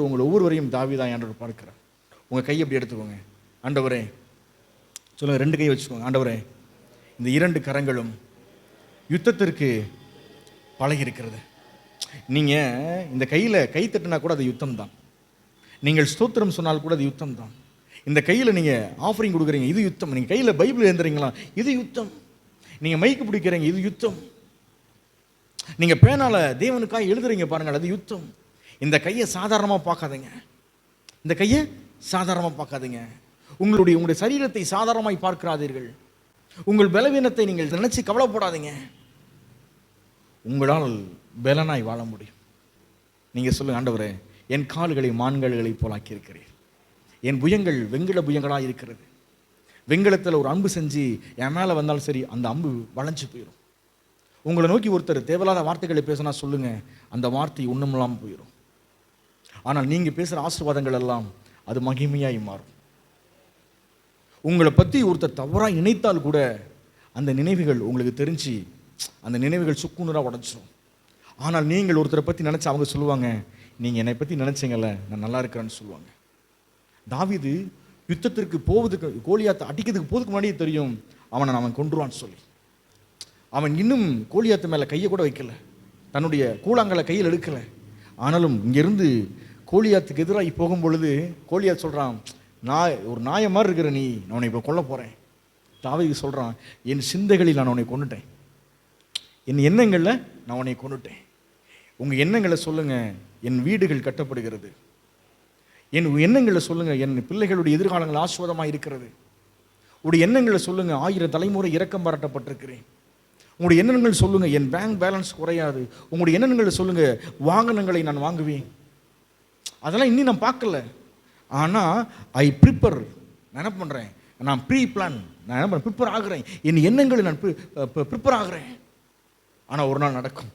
உங்களை ஒவ்வொருவரையும் தாவீதான் ஆண்டவர் பார்க்கிறார். உங்கள் கையை எப்படி எடுத்துக்கோங்க. ஆண்டவரே சொல்லுங்கள், 2 கையை வச்சுக்கோங்க. ஆண்டவரே, இந்த 2 கரங்களும் யுத்தத்திற்கு பழகி இருக்கிறது. நீங்கள் இந்த கையில் கை தட்டினா கூட அது யுத்தம் தான். நீங்கள் ஸ்தோத்திரம் சொன்னால் கூட அது யுத்தம் தான். இந்த கையில் நீங்கள் ஆஃபரிங் கொடுக்குறீங்க, இது யுத்தம். நீங்கள் கையில் பைபிள் எழுந்துறீங்களா, இது யுத்தம். நீங்கள் மைக்கு பிடிக்கிறீங்க, இது யுத்தம். நீங்கள் பேனால தேவனுக்காக எழுதுறீங்க பாருங்கள், அது யுத்தம். இந்த கையை சாதாரணமாக பார்க்காதீங்க. இந்த கையை சாதாரணமாக பார்க்காதீங்க. உங்களுடைய சரீரத்தை சாதாரணமாய் பார்க்கிறாதீர்கள். உங்கள் பலவீனத்தை நீங்கள் நினைச்சு கவலைப்படாதீங்க. உங்களால் பலனாய் வாழ முடியும். நீங்கள் சொல்லுங்க, ஆண்டவரே, என் கால்களை மான்களை போலாக்கி இருக்கிறீர். என் புயங்கள் வெண்கல புயங்களாக இருக்கிறது. வெண்கலத்தில் ஒரு அம்பு செஞ்சு என் மேலே வந்தாலும் சரி, அந்த அம்பு வளைஞ்சு போயிடும். உங்களை நோக்கி ஒருத்தர் தேவையில்லாத வார்த்தைகளை பேசினா சொல்லுங்க, அந்த வார்த்தை ஒன்றுமில்லாமல் போயிடும். ஆனால் நீங்கள் பேசுகிற ஆசீர்வாதங்கள் எல்லாம் அது மகிமையாய் மாறும். உங்களை பற்றி ஒருத்தர் தவறாக நினைத்தால் கூட அந்த நினைவுகள் உங்களுக்கு தெரிஞ்சு அந்த நினைவுகள் சுக்குநூறாக உடச்சிடும். ஆனால் நீங்கள் ஒருத்தரை பற்றி நினச்சி அவங்க சொல்லுவாங்க, நீங்கள் என்னை பற்றி நினச்சிங்கல்ல, நான் நல்லா இருக்கிறேன்னு சொல்லுவாங்க. தாவீது யுத்தத்திற்கு போவதுக்கு, கோலியாத்தை அடிக்கிறதுக்கு போவதுக்கு முன்னாடியே தெரியும் அவன் கொன்றுவான்னு சொல்லி. அவன் இன்னும் கோலியாத்து மேலே கையை கூட வைக்கல, தன்னுடைய கூழாங்கலை கையில் எடுக்கலை. ஆனாலும் இங்கேருந்து கோலியாத்துக்கு எதிராகி போகும் பொழுது கோலியாத் சொல்கிறான், ஒரு நாயை மாதிரி இருக்கிற நீ, நான் உன்னை இப்போ கொல்ல போகிறேன். தாவீது சொல்கிறான், என் சிந்தைகளில் நான் உன்னை கொண்டுட்டேன், என் எண்ணங்களில் நான் உன்னை கொண்டுட்டேன். உங்கள் எண்ணங்களை சொல்லுங்கள், என் வீடுகள் கட்டப்படுகிறது. என் எண்ணங்களை சொல்லுங்கள், என் பிள்ளைகளுடைய எதிர்காலங்கள் ஆஸ்வாதமாக இருக்கிறது. உங்களுடைய எண்ணங்களை சொல்லுங்கள், 1000 தலைமுறை இரக்கம் பாராட்டப்பட்டிருக்கிறேன். உங்களுடைய எண்ணங்கள் சொல்லுங்கள், என் பேங்க் பேலன்ஸ் குறையாது. உங்களுடைய எண்ணங்களை சொல்லுங்கள், வாகனங்களை நான் வாங்குவேன். அதெல்லாம் இன்னும் நான் பார்க்கல, ஆனால் ஐ ப்ரிப்பர், நான் என்ன பண்ணுறேன், நான் ப்ரீ பிளான், நான் என்ன பண்ணுறேன், ப்ரிப்பேர் ஆகிறேன். என் எண்ணங்களை நான் ப்ரிப்பேர் ஆகிறேன். ஆனால் ஒரு நாள் நடக்கும்.